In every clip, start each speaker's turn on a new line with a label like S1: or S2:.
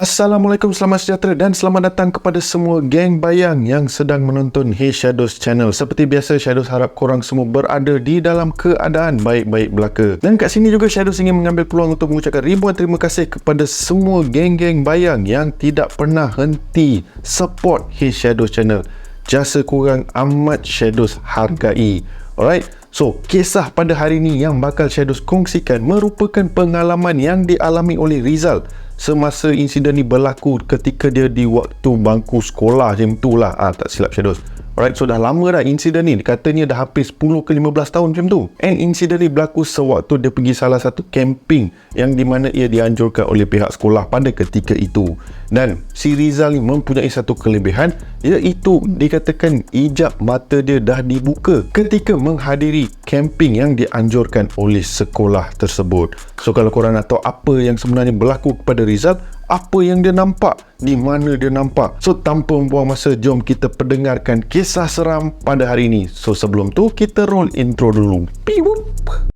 S1: Assalamualaikum, selamat sejahtera dan selamat datang kepada semua geng bayang yang sedang menonton Hey Shadows Channel. Seperti biasa, Shadows harap korang semua berada di dalam keadaan baik-baik belaka. Dan kat sini juga Shadows ingin mengambil peluang untuk mengucapkan ribuan terima kasih kepada semua geng-geng bayang yang tidak pernah henti support Hey Shadows Channel. Jasa korang amat Shadows hargai. Alright, so kisah pada hari ini yang bakal Shadows kongsikan merupakan pengalaman yang dialami oleh Rizal semasa insiden ni berlaku ketika dia di waktu bangku sekolah macam tu lah. Tak silap Shadows. Alright, so dah lama dah insiden ni. Katanya dah hampir 10 ke 15 tahun macam tu. And insiden ni berlaku sewaktu dia pergi salah satu camping yang di mana ia dianjurkan oleh pihak sekolah pada ketika itu. Dan si Rizal ni mempunyai satu kelebihan, iaitu dikatakan ijab mata dia dah dibuka ketika menghadiri camping yang dianjurkan oleh sekolah tersebut. So kalau korang nak tahu apa yang sebenarnya berlaku kepada Rizal, apa yang dia nampak, di mana dia nampak, so tanpa membuang masa, jom kita pendengarkan kisah seram pada hari ini. So sebelum tu kita roll intro dulu. Piwup.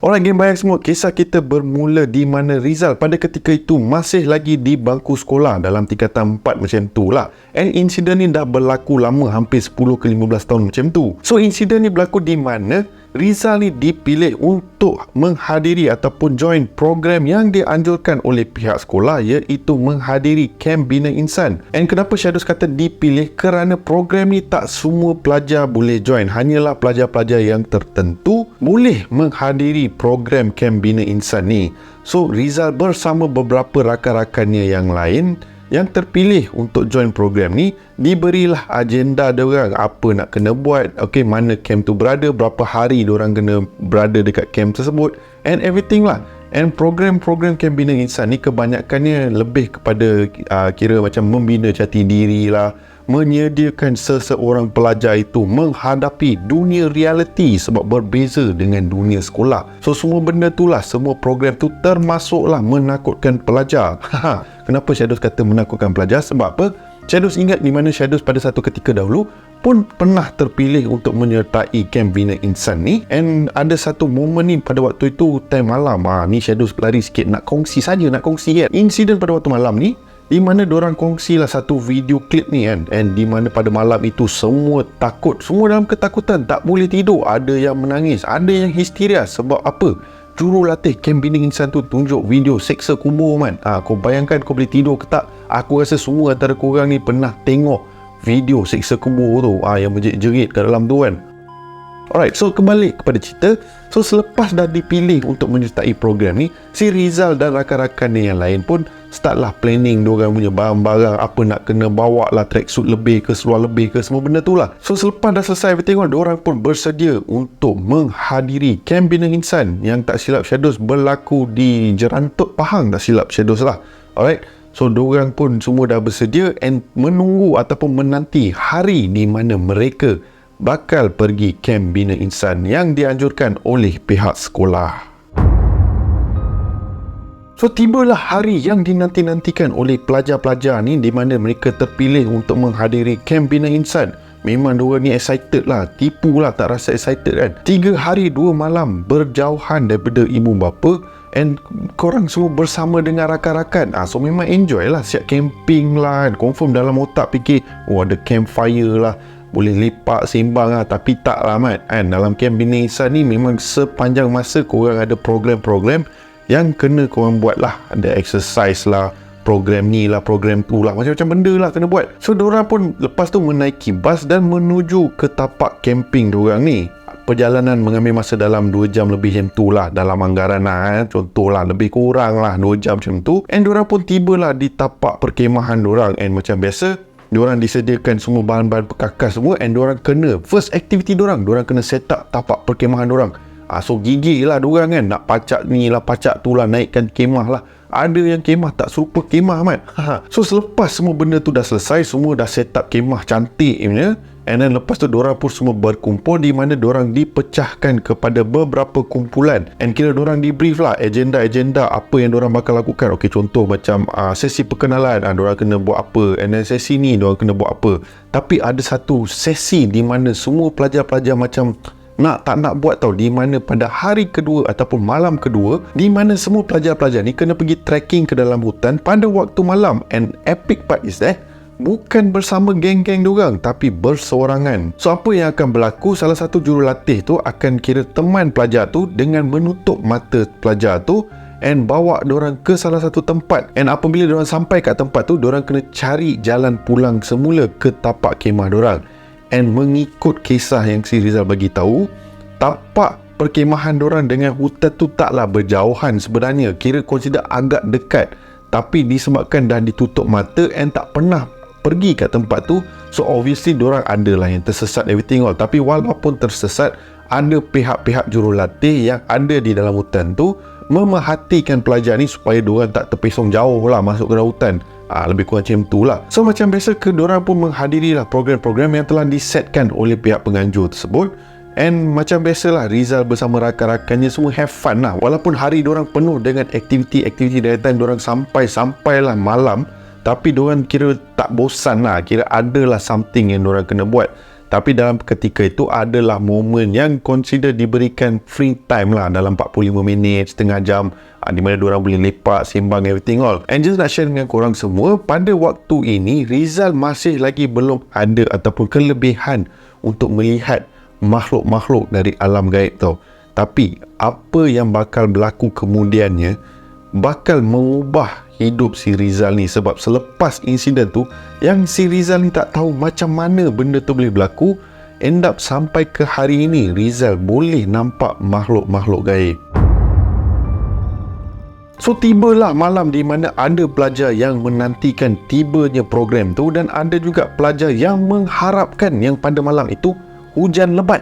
S1: Alright geng bayang semua, kisah kita bermula di mana Rizal pada ketika itu masih lagi di bangku sekolah dalam tingkatan 4 macam tu lah. And insiden ni dah berlaku lama, hampir 10 ke 15 tahun macam tu. So insiden ni berlaku di mana Rizal ni dipilih untuk menghadiri ataupun join program yang dianjurkan oleh pihak sekolah, iaitu menghadiri Camp Bina Insan. And kenapa Shadows kata dipilih? Kerana program ni tak semua pelajar boleh join, hanyalah pelajar-pelajar yang tertentu boleh menghadiri program Camp Bina Insan ni. So Rizal bersama beberapa rakan-rakannya yang lain yang terpilih untuk join program ni, diberilah agenda diorang apa nak kena buat, mana camp tu berada, berapa hari diorang kena berada dekat camp tersebut, and everything lah. And program-program Camp Bina Insan ni kebanyakannya lebih kepada kira macam membina jati diri lah, menyediakan seseorang pelajar itu menghadapi dunia realiti sebab berbeza dengan dunia sekolah. So semua benda tu lah, semua program tu termasuklah menakutkan pelajar. Kenapa Shadows kata menakutkan pelajar? Sebab apa? Shadows ingat di mana Shadows pada satu ketika dahulu pun pernah terpilih untuk menyertai Camp Bina Insan ni. And ada satu momen ni pada waktu itu time malam. Ni Shadows lari sikit nak kongsi kan. Insiden pada waktu malam ni, di mana diorang kongsilah satu video klip ni kan. And di mana pada malam itu semua takut, semua dalam ketakutan, tak boleh tidur. Ada yang menangis, ada yang histeria. Sebab apa? Jurulatih Camp Bina Insan tu tunjuk video seksa kubur man. Kau bayangkan kau boleh tidur ke tak? Aku rasa semua antara korang ni pernah tengok video seksa kubur tu, yang menjerit-jerit kat dalam tu kan. Alright, so kembali kepada cerita. So selepas dah dipilih untuk menyertai program ni, si Rizal dan rakan-rakannya yang lain pun startlah planning diorang punya barang-barang, apa nak kena bawa lah, tracksuit lebih ke, seluar lebih ke, semua benda tu lah. So selepas dah selesai everything, diorang pun bersedia untuk menghadiri Camp Bina Insan yang tak silap Shadows berlaku di Jerantut Pahang, tak silap Shadows lah. Alright, so diorang pun semua dah bersedia and menunggu ataupun menanti hari di mana mereka bakal pergi Camp Bina Insan yang dianjurkan oleh pihak sekolah. So tibalah hari yang dinanti-nantikan oleh pelajar-pelajar ni, di mana mereka terpilih untuk menghadiri Camp Bina Insan. Memang diorang ni excited lah, tipu lah tak rasa excited kan. 3 hari 2 malam berjauhan daripada ibu bapa, and korang semua bersama dengan rakan-rakan. So memang enjoy lah, siap camping lah kan. Confirm dalam otak fikir, ada campfire lah, boleh lepak sembang lah. Tapi tak lah Mat kan. Dalam Camp Bina Insan ni memang sepanjang masa korang ada program-program yang kena korang buat lah. Ada exercise lah, program ni lah, program tu lah, macam-macam benda lah kena buat. So diorang pun lepas tu menaiki bas dan menuju ke tapak camping diorang ni. Perjalanan mengambil masa dalam 2 jam lebih macam tu lah dalam anggaran lah contoh lah, lebih kurang lah 2 jam macam tu. And diorang pun tibalah di tapak perkemahan diorang. And macam biasa, diorang disediakan semua bahan-bahan perkakas semua. And diorang kena, first activity diorang kena set up tapak perkemahan diorang. So gigih lah diorang kan, nak pacak ni lah, pacak tu lah, naikkan kemah lah. Ada yang kemah tak serupa kemah Mat. So selepas semua benda tu dah selesai, semua dah set up kemah cantik punya, And then lepas tu diorang pun semua berkumpul, di mana diorang dipecahkan kepada beberapa kumpulan, and kira diorang debrief lah agenda-agenda apa yang diorang bakal lakukan. Okey, contoh macam sesi perkenalan, diorang kena buat apa, and then sesi ni diorang kena buat apa. Tapi ada satu sesi di mana semua pelajar-pelajar macam tak nak buat tau, di mana pada hari kedua ataupun malam kedua, di mana semua pelajar-pelajar ni kena pergi trekking ke dalam hutan pada waktu malam. And epic part is that bukan bersama geng-geng diorang, tapi berseorangan. So apa yang akan berlaku, salah satu jurulatih tu akan kira teman pelajar tu dengan menutup mata pelajar tu and bawa diorang ke salah satu tempat. And apabila diorang sampai kat tempat tu, diorang kena cari jalan pulang semula ke tapak kemah diorang. And mengikut kisah yang si Rizal bagi tahu, tapak perkemahan diorang dengan hutan tu taklah berjauhan sebenarnya, kira consider agak dekat. Tapi disebabkan dah ditutup mata and tak pernah pergi kat tempat tu, so obviously diorang adalah yang tersesat everything all. Tapi walaupun tersesat, ada pihak-pihak jurulatih yang ada di dalam hutan tu memerhatikan pelajar ni supaya diorang tak terpesong jauh lah masuk ke dalam hutan. Lebih kurang macam tu lah. So macam biasa diorang pun menghadiri lah program-program yang telah disetkan oleh pihak penganjur tersebut. And macam biasalah, Rizal bersama rakan-rakannya semua have fun lah. Walaupun hari diorang penuh dengan aktiviti-aktiviti dari time diorang sampailah malam, tapi diorang kira tak bosan lah, kira adalah something yang diorang kena buat. Tapi dalam ketika itu adalah momen yang consider diberikan free time lah, dalam 45 minit, setengah jam, di mana diorang boleh lepak, sembang, everything all. And just nak share dengan korang semua, pada waktu ini Rizal masih lagi belum ada ataupun kelebihan untuk melihat makhluk-makhluk dari alam gaib tau. Tapi apa yang bakal berlaku kemudiannya bakal mengubah hidup si Rizal ni. Sebab selepas insiden tu, yang si Rizal ni tak tahu macam mana benda tu boleh berlaku, end up sampai ke hari ini Rizal boleh nampak makhluk-makhluk gaib. So tibalah malam di mana ada pelajar yang menantikan tibanya program tu, dan ada juga pelajar yang mengharapkan yang pada malam itu hujan lebat.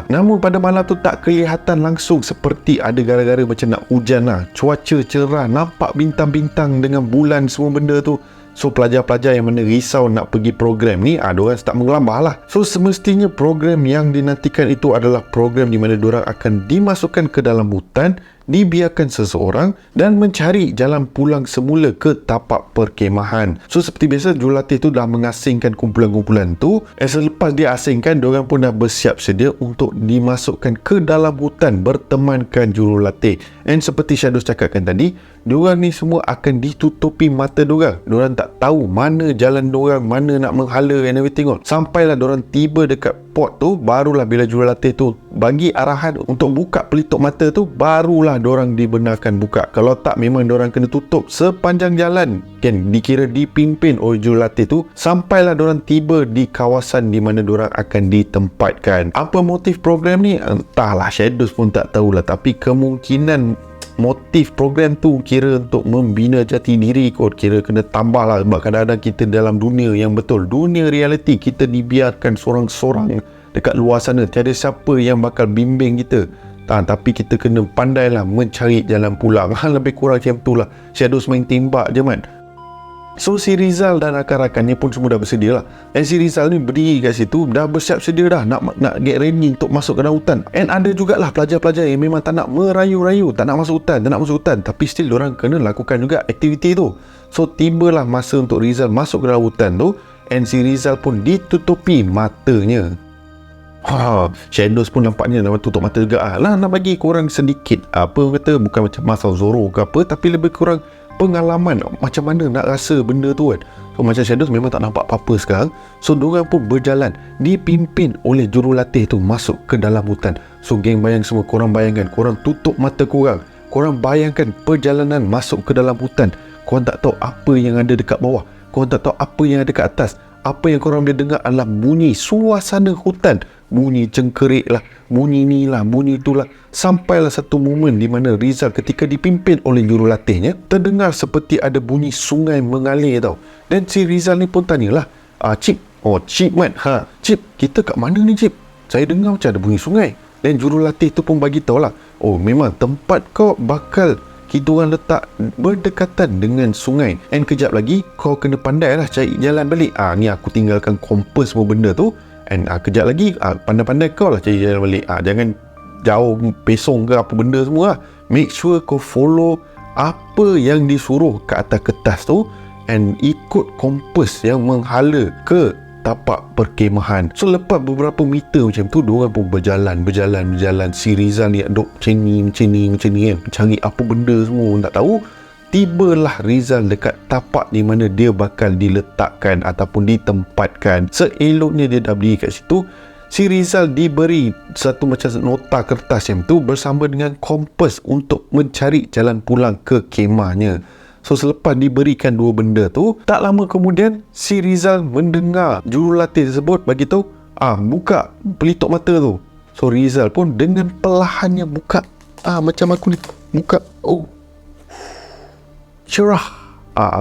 S1: Namun pada malam tu tak kelihatan langsung seperti ada gara-gara macam nak hujan lah. Cuaca cerah, nampak bintang-bintang dengan bulan semua benda tu. So pelajar-pelajar yang mana risau nak pergi program ni, diorang start menggelambah lah. So semestinya program yang dinantikan itu adalah program di mana diorang akan dimasukkan ke dalam hutan, dibiarkan seseorang dan mencari jalan pulang semula ke tapak perkemahan. So seperti biasa, jurulatih tu dah mengasingkan kumpulan-kumpulan tu. Selepas dia asingkan, diorang pun dah bersiap sedia untuk dimasukkan ke dalam hutan bertemankan jurulatih. And seperti Shadows cakapkan tadi, diorang ni semua akan ditutupi mata diorang. Diorang tak tahu mana jalan diorang, mana nak menghala and everything all. Sampailah diorang tiba dekat port tu, barulah bila jurulatih tu bagi arahan untuk buka pelitup mata tu, barulah diorang dibenarkan buka. Kalau tak, memang diorang kena tutup sepanjang jalan, kan dikira dipimpin oleh jurulatih tu, sampailah diorang tiba di kawasan di mana diorang akan ditempatkan. Apa motif program ni? Entahlah, Shadows pun tak tahulah. Tapi kemungkinan motif program tu kira untuk membina jati diri kot, kira kena tambah lah. Sebab kadang-kadang kita dalam dunia yang betul, dunia realiti, kita dibiarkan sorang-sorang dekat luar sana, tiada siapa yang bakal bimbing kita. Tapi kita kena pandailah mencari jalan pulang. Lebih kurang macam tu lah. Shadows main tembak je man. So si Rizal dan rakan-rakannya pun semua dah bersedia lah. And si Rizal ni berdiri kat situ, dah bersiap sedia dah nak get ready untuk masuk ke dalam hutan. And ada jugalah pelajar-pelajar yang memang tak nak merayu-rayu, tak nak masuk hutan, tapi still diorang kena lakukan juga aktiviti tu. So tibalah masa untuk Rizal masuk ke dalam hutan tu, and si Rizal pun ditutupi matanya. Shadows pun nampaknya nak tutup mata juga lah. Nak bagi korang sedikit kata, bukan macam Masal Zoro ke apa, tapi lebih kurang pengalaman macam mana nak rasa benda tu kan. So macam Shadows memang tak nampak apa-apa sekarang. So diorang pun berjalan dipimpin oleh jurulatih tu masuk ke dalam hutan. So geng bayang semua, korang bayangkan, korang tutup mata korang, korang bayangkan perjalanan masuk ke dalam hutan. Korang tak tahu apa yang ada dekat bawah, korang tak tahu apa yang ada dekat atas. Apa yang korang boleh dengar adalah bunyi suasana hutan, bunyi cengkerik lah, bunyi ni lah, bunyi itulah. Sampailah satu momen di mana Rizal ketika dipimpin oleh jurulatihnya terdengar seperti ada bunyi sungai mengalir tau. Dan si Rizal ni pun tanyalah, Cip, Cip man, Cip, kita kat mana ni Cip? Saya dengar macam ada bunyi sungai. Dan jurulatih tu pun bagi tahu lah, memang tempat kau bakal kita orang letak berdekatan dengan sungai. And kejap lagi kau kena pandai lah cari jalan balik. Ni aku tinggalkan kompas semua benda tu, And kejap lagi pandai-pandai kau lah cari jalan balik. Jangan jauh pesong ke apa benda semua lah. Make sure kau follow apa yang disuruh ke atas kertas tu and ikut kompas yang menghala ke tapak perkemahan. So lepas beberapa meter macam tu, diorang pun berjalan. Si Rizal ni duk macam ni kan, cari apa benda semua pun tak tahu. Tibalah Rizal dekat tapak di mana dia bakal diletakkan ataupun ditempatkan. Seeloknya dia dah berdiri kat situ, si Rizal diberi satu macam nota kertas yang tu bersama dengan kompas untuk mencari jalan pulang ke kemahnya. So selepas diberikan dua benda tu, tak lama kemudian si Rizal mendengar jurulatih tersebut bagi tahu, buka pelituk mata tu. So Rizal pun dengan perlahannya buka, macam aku ni buka, cerah.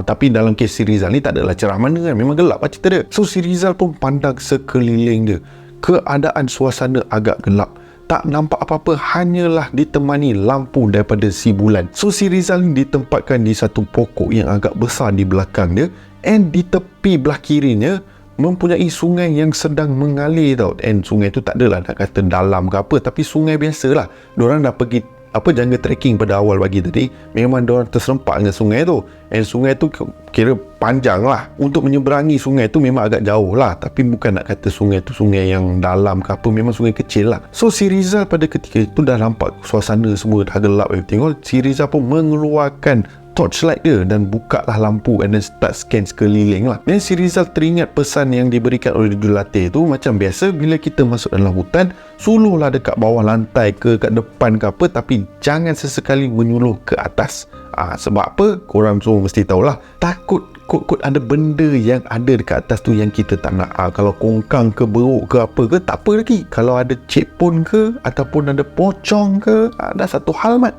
S1: Tapi dalam kes si Rizal ni tak adalah cerah mana kan, memang gelap lah cerita dia. So si Rizal pun pandang sekeliling dia. Keadaan suasana agak gelap, tak nampak apa-apa, hanyalah ditemani lampu daripada si bulan. So si Rizal ni ditempatkan di satu pokok yang agak besar di belakang dia, and di tepi belah kirinya mempunyai sungai yang sedang mengalir tau. And sungai tu tak adalah nak kata dalam ke apa, tapi sungai biasalah. Diorang dah pergi jungle trekking pada awal pagi tadi, memang diorang terserempak dengan sungai tu. And sungai tu kira panjang lah. Untuk menyeberangi sungai tu memang agak jauh lah, tapi bukan nak kata sungai tu sungai yang dalam ke apa, memang sungai kecil lah. So si Rizal pada ketika itu dah nampak suasana semua dah gelap. Tengok si Rizal pun mengeluarkan torchlight dia dan bukalah lampu and then start scan sekeliling lah. Dan si Rizal teringat pesan yang diberikan oleh jurulatih tu, macam biasa bila kita masuk dalam hutan, suluhlah dekat bawah lantai ke kat depan ke apa, tapi jangan sesekali menyuluh ke atas. Sebab apa? Korang semua mesti tahulah, takut kot ada benda yang ada dekat atas tu yang kita tak nak. Kalau kongkang ke beruk ke apa ke, tak apa lagi. Kalau ada cepon ke ataupun ada pocong ke, dah satu hal mat.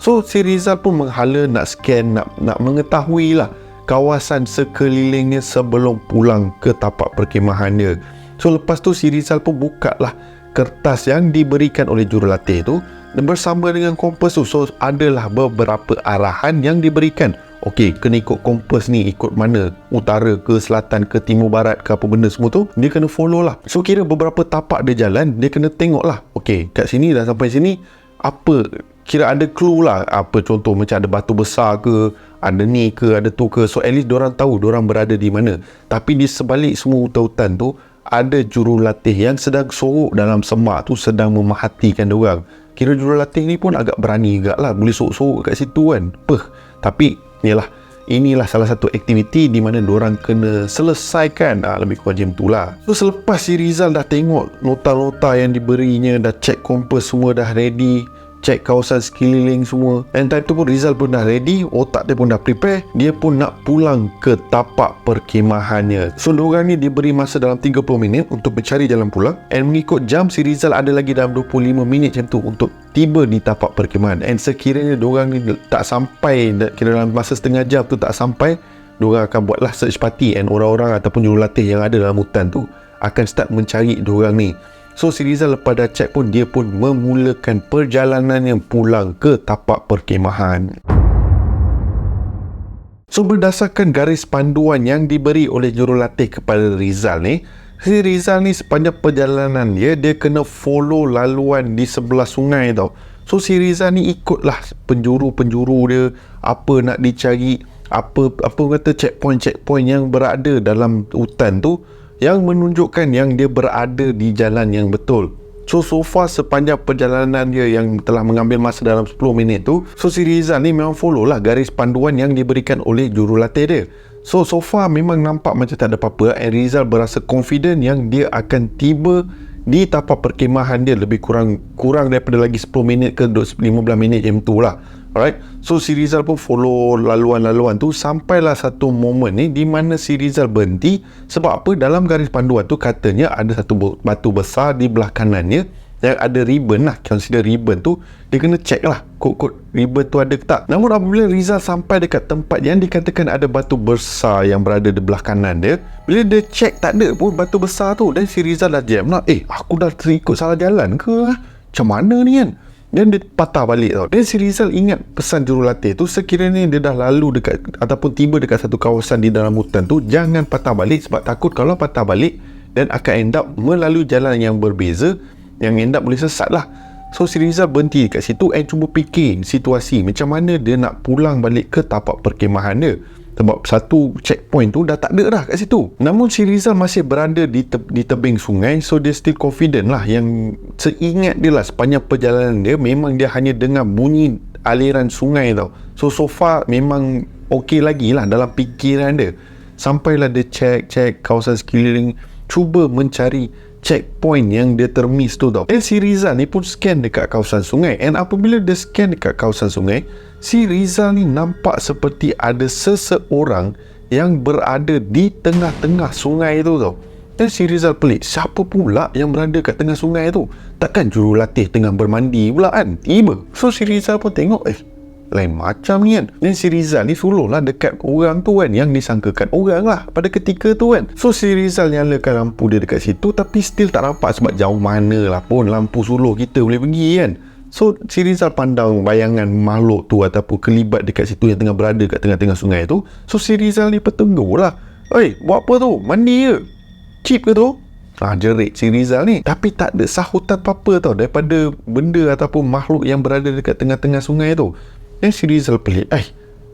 S1: So si Rizal pun menghala nak scan, nak mengetahui lah kawasan sekelilingnya sebelum pulang ke tapak perkemahan dia. So lepas tu si Rizal pun buka lah kertas yang diberikan oleh jurulatih tu bersama dengan kompas tu. So adalah beberapa arahan yang diberikan. Okey, kena ikut kompas ni, ikut mana, utara ke selatan ke timur barat ke apa benda semua tu, dia kena follow lah. So kira beberapa tapak dia jalan, dia kena tengok lah, okey kat sini dah sampai sini, apa kira ada clue lah, apa contoh macam ada batu besar ke, ada ni ke, ada tu ke. So at least diorang tahu diorang berada di mana. Tapi di sebalik semua hutan-hutan tu ada jurulatih yang sedang sorok dalam semak tu, sedang memerhatikan diorang. Kira jurulatih ni pun agak berani juga lah, boleh sorok-sorok kat situ kan. Tapi inilah salah satu aktiviti di mana diorang kena selesaikan, lebih kurang macam tu lah. So selepas si Rizal dah tengok nota-nota yang diberinya, dah check kompas semua dah ready, check kawasan sekeliling semua, and time tu pun Rizal pun dah ready, otak dia pun dah prepare, dia pun nak pulang ke tapak perkemahannya. So diorang ni diberi masa dalam 30 minit untuk mencari jalan pulang, and mengikut jam si Rizal ada lagi dalam 25 minit macam tu untuk tiba di tapak perkemahan. And sekiranya diorang ni tak sampai, kira dalam masa setengah jam tu tak sampai, diorang akan buatlah search party, and orang-orang ataupun jurulatih yang ada dalam hutan tu akan start mencari diorang ni. So si Rizal lepas dah check pun, dia pun memulakan perjalanannya pulang ke tapak perkemahan. So berdasarkan garis panduan yang diberi oleh jurulatih kepada Rizal ni, si Rizal ni sepanjang perjalanan dia kena follow laluan di sebelah sungai tau. So si Rizal ni ikutlah penjuru-penjuru dia, apa nak dicari, apa kata checkpoint yang berada dalam hutan tu, yang menunjukkan yang dia berada di jalan yang betul. So far sepanjang perjalanan dia yang telah mengambil masa dalam 10 minit tu, so si Rizal ni memang follow lah garis panduan yang diberikan oleh jurulatih dia. So far memang nampak macam tak ada apa-apa, and Rizal berasa confident yang dia akan tiba di tapak perkemahan dia lebih kurang daripada lagi 10 minit ke 15 minit macam tu lah. Alright, so si Rizal pun follow laluan-laluan tu sampailah satu momen ni di mana si Rizal berhenti. Sebab apa? Dalam garis panduan tu katanya ada satu batu besar di belah kanannya yang ada ribbon lah, consider ribbon tu, dia kena check lah kod ribbon tu ada ke tak. Namun apabila Rizal sampai dekat tempat yang dikatakan ada batu besar yang berada di belah kanan dia, bila dia check tak ada pun batu besar tu, dan si Rizal dah jam lah, aku dah terikut salah jalan ke, macam mana ni kan. Dan dia patah balik tau. Dan si Rizal ingat pesan jurulatih tu, sekiranya dia dah lalu dekat ataupun tiba dekat satu kawasan di dalam hutan tu, jangan patah balik, sebab takut kalau patah balik dan akan end up melalui jalan yang berbeza, yang end up boleh sesat lah. So si Rizal berhenti kat situ and cuba fikir situasi macam mana dia nak pulang balik ke tapak perkemahan dia, sebab satu checkpoint tu dah tak ada dah kat situ. Namun si Rizal masih berada di tebing sungai, so dia still confident lah. Yang seingat dia lah sepanjang perjalanan dia, memang dia hanya dengar bunyi aliran sungai tau. So far memang okey lagi lah dalam fikiran dia. Sampailah dia check kawasan sekeliling, cuba mencari checkpoint yang dia termiss tu tau. Dan si Rizal ni pun scan dekat kawasan sungai, and apabila dia scan dekat kawasan sungai, si Rizal ni nampak seperti ada seseorang yang berada di tengah-tengah sungai tu tau. Dan si Rizal pelik, siapa pula yang berada kat tengah sungai tu? Takkan jurulatih tengah bermandi pula kan? Tiba. So si Rizal pun tengok, lain macam ni kan. Dan si Rizal ni suluhlah dekat orang tu kan, yang disangkakan orang lah pada ketika tu kan. So si Rizal nyalakan lampu dia dekat situ, tapi still tak nampak sebab jauh mana lah pun lampu suluh kita boleh pergi kan. So si Rizal pandang bayangan makhluk tu ataupun kelibat dekat situ yang tengah berada kat tengah-tengah sungai tu. So si Rizal ni bertegur lah, buat apa tu? Mandi ke? Chip ke tu? Jerit si Rizal ni. Tapi tak ada sahutan apa-apa tau daripada benda ataupun makhluk yang berada dekat tengah-tengah sungai tu. Dan si Rizal pelik,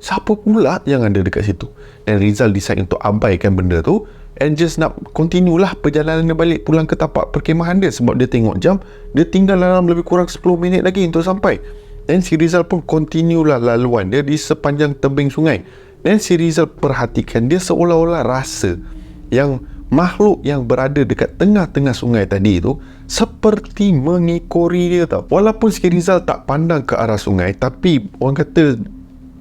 S1: siapa pula yang ada dekat situ? Dan Rizal decide untuk abaikan benda tu and just nak continue lah perjalanan dia balik pulang ke tapak perkemahan dia, sebab dia tengok jam, dia tinggal dalam lebih kurang 10 minit lagi untuk sampai. Dan si Rizal pun continue lah laluan dia di sepanjang tebing sungai. Dan si Rizal perhatikan, dia seolah-olah rasa yang makhluk yang berada dekat tengah-tengah sungai tadi tu seperti mengikori dia tau. Walaupun si Rizal tak pandang ke arah sungai, tapi orang kata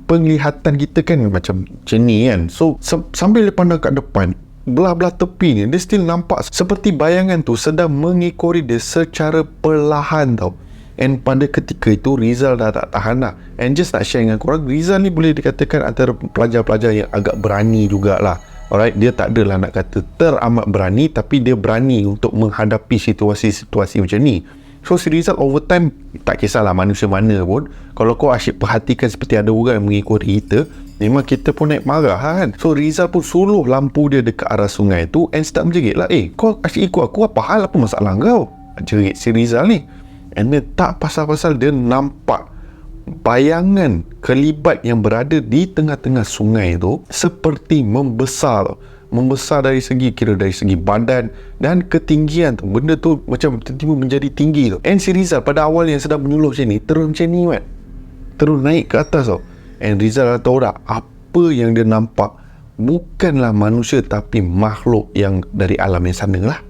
S1: penglihatan kita kan macam ni kan. So sambil dia pandang kat depan, belah-belah tepi ni, dia still nampak seperti bayangan tu sedang mengikori dia secara perlahan tau. And pada ketika itu Rizal dah tak tahan lah. And just nak share dengan korang, Rizal ni boleh dikatakan antara pelajar-pelajar yang agak berani jugalah. Alright, dia tak adalah nak kata teramat berani, tapi dia berani untuk menghadapi situasi-situasi macam ni. So si Rizal over time, tak kisahlah manusia mana pun, kalau kau asyik perhatikan seperti ada orang yang mengikuti kita, memang kita pun naik marah kan. So Rizal pun suluh lampu dia dekat arah sungai tu and start menjerit lah, kau asyik ikut aku, apa hal, apa masalah kau? Jerit si Rizal ni. And dia tak pasal-pasal dia nampak bayangan kelibat yang berada di tengah-tengah sungai tu seperti membesar dari segi badan dan ketinggian tu. Benda tu macam tiba-tiba menjadi tinggi tu. And si Rizal pada awal yang sedang menyuluh macam ni, terus macam ni kan, terus naik ke atas tau. And Rizal tahu tak apa yang dia nampak bukanlah manusia tapi makhluk yang dari alam yang sana lah.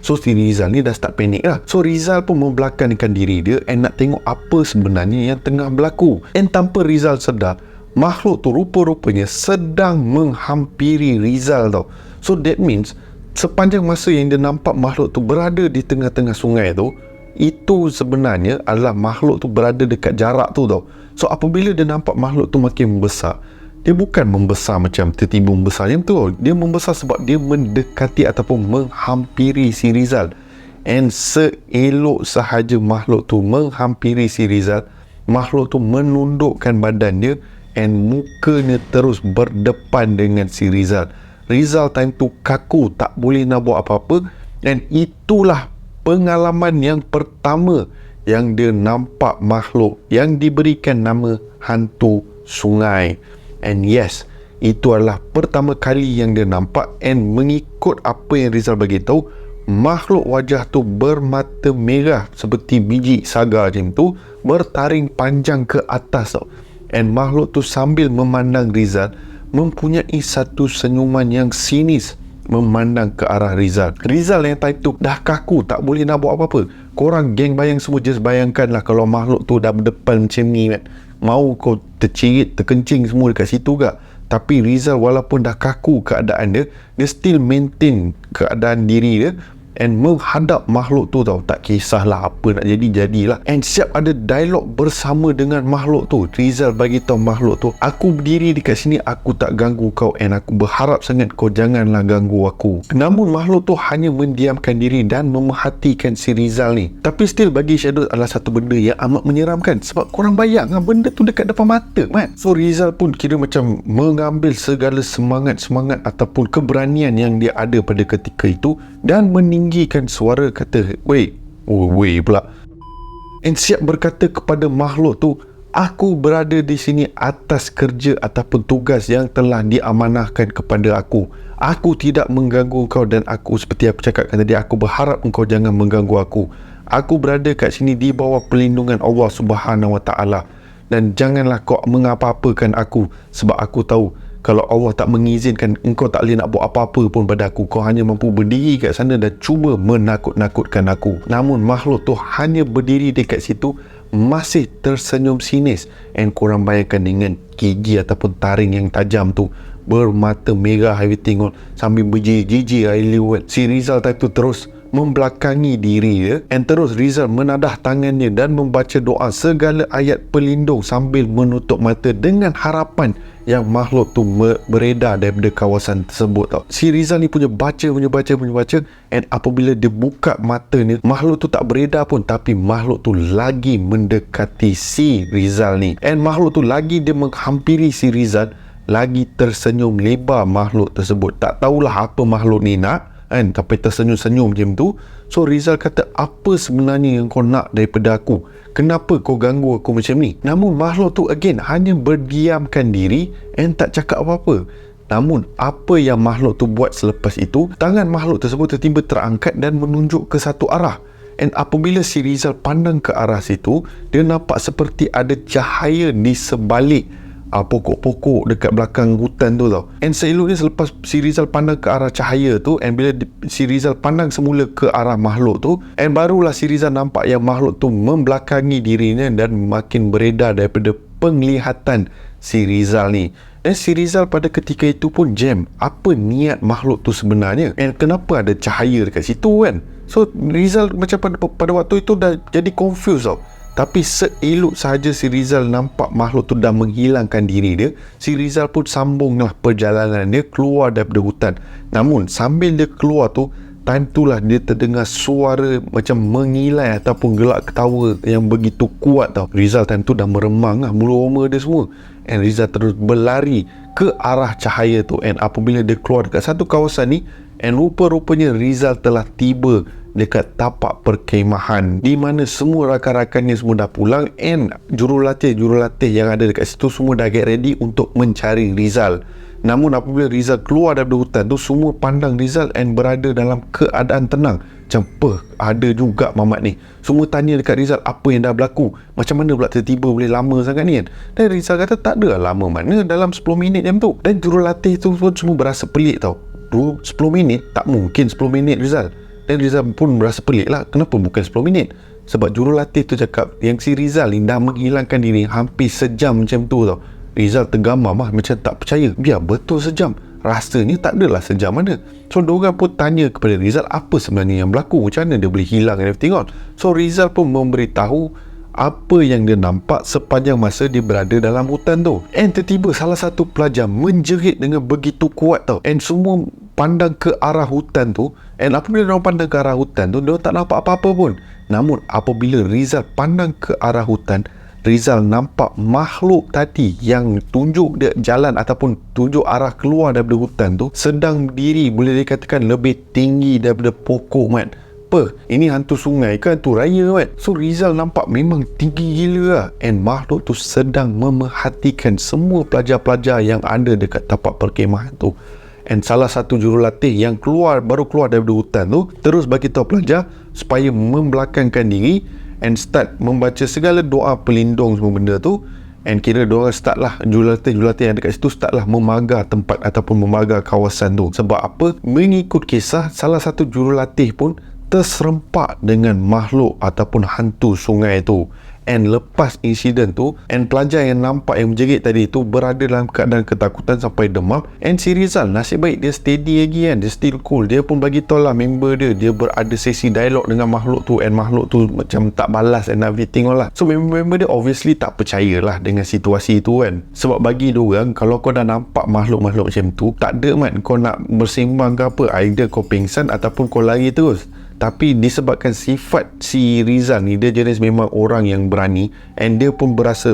S1: So si Rizal ni dah start panik lah. So Rizal pun membelakangkan diri dia and nak tengok apa sebenarnya yang tengah berlaku. And tanpa Rizal sedar, makhluk tu rupa-rupanya sedang menghampiri Rizal tau. So that means sepanjang masa yang dia nampak makhluk tu berada di tengah-tengah sungai tu, itu sebenarnya adalah makhluk tu berada dekat jarak tu tau. So apabila dia nampak makhluk tu makin membesar, dia bukan membesar macam tiba-tiba membesar macam tu. Dia membesar sebab dia mendekati ataupun menghampiri si Rizal. And seelok sahaja makhluk tu menghampiri si Rizal, makhluk tu menundukkan badan dia and mukanya terus berdepan dengan si Rizal. Rizal time tu kaku, tak boleh nak buat apa-apa. And itulah pengalaman yang pertama yang dia nampak makhluk yang diberikan nama hantu sungai. And yes, itu adalah pertama kali yang dia nampak. And mengikut apa yang Rizal bagi tahu, makhluk wajah tu bermata merah seperti biji saga macam tu, bertaring panjang ke atas tau. And makhluk tu sambil memandang Rizal mempunyai satu senyuman yang sinis memandang ke arah Rizal. Rizal yang time tu dah kaku, tak boleh nak buat apa-apa. Korang geng bayang semua just bayangkanlah kalau makhluk tu dah berdepan macam ni kan, mau kau tercirit, terkencing semua dekat situ gak. Tapi Rizal walaupun dah kaku keadaan dia, dia still maintain keadaan diri dia and menghadap makhluk tu tau. Tak kisahlah apa nak jadilah, and siap ada dialog bersama dengan makhluk tu. Rizal bagi tahu makhluk tu, aku berdiri dekat sini, aku tak ganggu kau, and aku berharap sangat kau janganlah ganggu aku. Namun makhluk tu hanya mendiamkan diri dan memerhatikan si Rizal ni. Tapi still bagi Shadow adalah satu benda yang amat menyeramkan, sebab korang bayang benda tu dekat depan mata man. So Rizal pun kira macam mengambil segala semangat ataupun keberanian yang dia ada pada ketika itu dan meninggikan suara kata, weh pula, and siap berkata kepada makhluk tu, aku berada di sini atas kerja ataupun tugas yang telah diamanahkan kepada aku. Aku tidak mengganggu kau, dan aku, seperti aku cakapkan tadi, aku berharap engkau jangan mengganggu aku. Aku berada kat sini di bawah perlindungan Allah Subhanahu Wa Taala, dan janganlah kau mengapa-apakan aku, sebab aku tahu kalau Allah tak mengizinkan, engkau tak boleh nak buat apa-apa pun pada aku. Kau hanya mampu berdiri kat sana dan cuba menakut-nakutkan aku. Namun makhluk tu hanya berdiri dekat situ, masih tersenyum sinis, and korang bayangkan dengan gigi ataupun taring yang tajam tu, bermata merah everything on, sambil berjijik si Rizal tu terus membelakangi diri dia, and terus Rizal menadah tangannya dan membaca doa segala ayat pelindung sambil menutup mata dengan harapan yang makhluk tu beredar daripada kawasan tersebut tau. Si Rizal ni punya baca, and apabila dia buka mata ni, makhluk tu tak beredar pun, tapi makhluk tu lagi mendekati si Rizal ni, and makhluk tu lagi dia menghampiri si Rizal, lagi tersenyum lebar makhluk tersebut. Tak tahulah apa makhluk ni nak kan, tapi tersenyum-senyum macam tu. So Rizal kata, apa sebenarnya yang kau nak daripada aku? Kenapa kau ganggu aku macam ni? Namun makhluk tu again hanya berdiamkan diri and tak cakap apa-apa. Namun apa yang makhluk tu buat selepas itu, tangan makhluk tersebut tiba-tiba terangkat dan menunjuk ke satu arah. And apabila si Rizal pandang ke arah situ, dia nampak seperti ada cahaya di sebalik pokok-pokok dekat belakang hutan tu tau. And seeloknya selepas si Rizal pandang ke arah cahaya tu, and bila si Rizal pandang semula ke arah makhluk tu, and barulah si Rizal nampak yang makhluk tu membelakangi dirinya dan makin beredar daripada penglihatan si Rizal ni. Dan si Rizal pada ketika itu pun jam, apa niat makhluk tu sebenarnya, and kenapa ada cahaya dekat situ kan. So Rizal macam pada waktu itu dah jadi confused tau. Tapi seelok sahaja si Rizal nampak makhluk tu dah menghilangkan diri dia, si Rizal pun sambunglah perjalanan dia keluar daripada hutan. Namun sambil dia keluar tu, time tu lah dia terdengar suara macam mengilai ataupun gelak ketawa yang begitu kuat tau. Rizal time tu dah meremang lah bulu roma dia semua, and Rizal terus berlari ke arah cahaya tu. And apabila dia keluar dekat satu kawasan ni, and rupa-rupanya Rizal telah tiba dekat tapak perkemahan di mana semua rakan-rakannya semua dah pulang, and jurulatih yang ada dekat situ semua dah get ready untuk mencari Rizal. Namun apabila Rizal keluar daripada hutan tu, semua pandang Rizal and berada dalam keadaan tenang. Macam, ada juga mamat ni. Semua tanya dekat Rizal apa yang dah berlaku, macam mana pula tiba-tiba boleh lama sangat ni kan. Dan Rizal kata tak ada lama mana, dalam 10 minit jam tu. Dan jurulatih tu pun semua berasa pelik tau. 10 minit? Tak mungkin 10 minit Rizal. Dan Rizal pun berasa pelik lah, kenapa bukan 10 minit? Sebab jurulatih tu cakap yang si Rizal ni dah menghilangkan diri hampir sejam macam tu tau. Rizal tergamam lah, macam tak percaya. Biar betul sejam, rasanya tak adalah sejam mana. So diorang pun tanya kepada Rizal apa sebenarnya yang berlaku, macam mana dia boleh hilang and everything on. So Rizal pun memberitahu apa yang dia nampak sepanjang masa dia berada dalam hutan tu. And tiba-tiba salah satu pelajar menjerit dengan begitu kuat tau, and semua pandang ke arah hutan tu. And apabila diorang pandang ke arah hutan tu, diorang tak nampak apa-apa pun. Namun apabila Rizal pandang ke arah hutan, Rizal nampak makhluk tadi yang tunjuk dia jalan ataupun tunjuk arah keluar daripada hutan tu sedang berdiri, boleh dikatakan lebih tinggi daripada pokok man. Ini hantu sungai ke hantu raya kan? So Rizal nampak memang tinggi gila lah. And makhluk tu sedang memerhatikan semua pelajar-pelajar yang ada dekat tapak perkemahan tu. And salah satu jurulatih yang baru keluar daripada hutan tu terus bagi tahu pelajar supaya membelakangkan diri and start membaca segala doa pelindung semua benda tu. And kira diorang start lah, jurulatih yang dekat situ start lah memagar tempat ataupun memagar kawasan tu. Sebab apa? Mengikut kisah, salah satu jurulatih pun terserempak dengan makhluk ataupun hantu sungai tu. And lepas insiden tu, and pelajar yang nampak yang menjerit tadi tu berada dalam keadaan ketakutan sampai demam. And si Rizal nasib baik dia steady lagi kan, dia still cool. Dia pun bagi tahu lah member dia berada sesi dialog dengan makhluk tu, and makhluk tu macam tak balas and everything lah. So member dia obviously tak percayalah dengan situasi tu kan. Sebab bagi diorang, kalau kau dah nampak makhluk-makhluk macam tu, tak ada mat kau nak bersembang ke apa, either kau pingsan ataupun kau lari terus. Tapi disebabkan sifat si Rizal ni, dia jenis memang orang yang berani, and dia pun berasa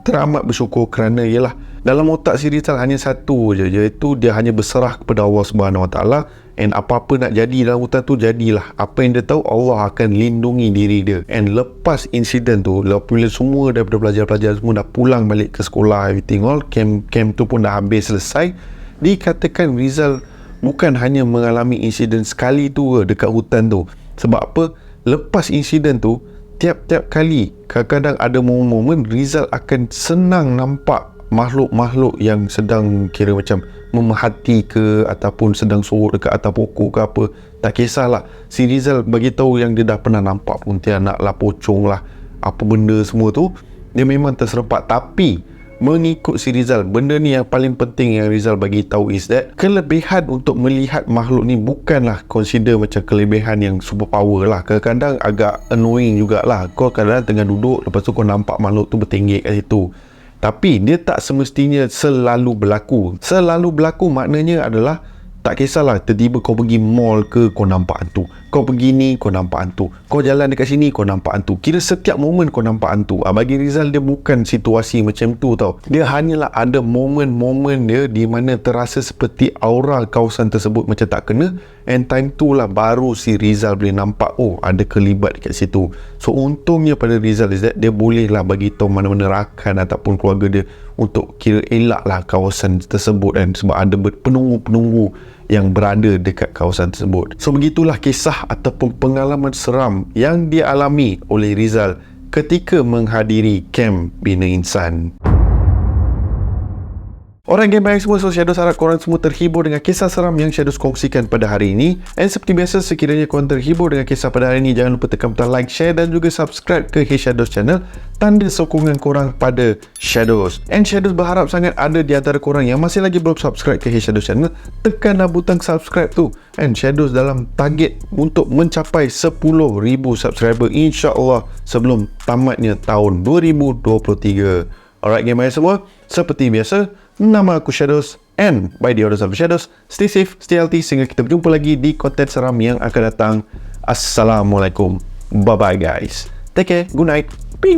S1: teramat bersyukur kerana ialah dalam otak si Rizal hanya satu je, iaitu dia hanya berserah kepada Allah Subhanahu Wa Taala, and apa-apa nak jadi dalam hutan tu jadilah. Apa yang dia tahu, Allah akan lindungi diri dia. And lepas insiden tu, bila semua daripada pelajar-pelajar semua dah pulang balik ke sekolah, everything all, camp tu pun dah habis selesai, dikatakan Rizal bukan hanya mengalami insiden sekali tu dekat hutan tu. Sebab apa? Lepas insiden tu, tiap-tiap kali kadang-kadang ada momen-momen Rizal akan senang nampak makhluk-makhluk yang sedang kira macam memerhati ke, ataupun sedang sorok dekat atas pokok ke apa. Tak kisahlah, si Rizal bagi tahu yang dia dah pernah nampak pontianak lah, pocong lah, apa benda semua tu, dia memang terserempak. Tapi mengikut si Rizal, benda ni yang paling penting yang Rizal bagi tahu is that kelebihan untuk melihat makhluk ni bukanlah consider macam kelebihan yang super power lah. Kadang-kadang agak annoying jugalah. Kau kadang-kadang tengah duduk, lepas tu kau nampak makhluk tu bertinggik kat situ. Tapi dia tak semestinya selalu berlaku. Selalu berlaku maknanya adalah tak kisahlah, tiba-tiba kau pergi mall ke, kau nampak hantu. Kau pergi ni, kau nampak hantu. Kau jalan dekat sini, kau nampak hantu. Kira setiap momen kau nampak hantu. Bagi Rizal, dia bukan situasi macam tu tau. Dia hanyalah ada momen-momen dia di mana terasa seperti aura kawasan tersebut macam tak kena. And time tu lah baru si Rizal boleh nampak, oh ada kelibat dekat situ. So untungnya pada Rizal is that dia boleh lah bagi tahu mana-mana rakan ataupun keluarga dia untuk kira elak lah kawasan tersebut kan. Sebab ada penunggu-penunggu yang berada dekat kawasan tersebut. So begitulah kisah ataupun pengalaman seram yang dialami oleh Rizal ketika menghadiri Camp Bina Insan. Orang game baik semua, so Shadows harap korang semua terhibur dengan kisah seram yang Shadows kongsikan pada hari ini. Dan seperti biasa, sekiranya korang terhibur dengan kisah pada hari ini, jangan lupa tekan butang like, share dan juga subscribe ke Hey Shadows channel. Tanda sokongan korang pada Shadows. And Shadows berharap sangat ada di antara korang yang masih lagi belum subscribe ke Hey Shadows channel, tekanlah butang subscribe tu. And Shadows dalam target untuk mencapai 10,000 subscriber insya-Allah sebelum tamatnya tahun 2023. Alright game baik semua, seperti biasa, nama aku Shadows, and by the orders of the Shadows, stay safe, stay healthy, sehingga kita berjumpa lagi di konten seram yang akan datang. Assalamualaikum. Bye bye guys. Take care. Good night. Peace.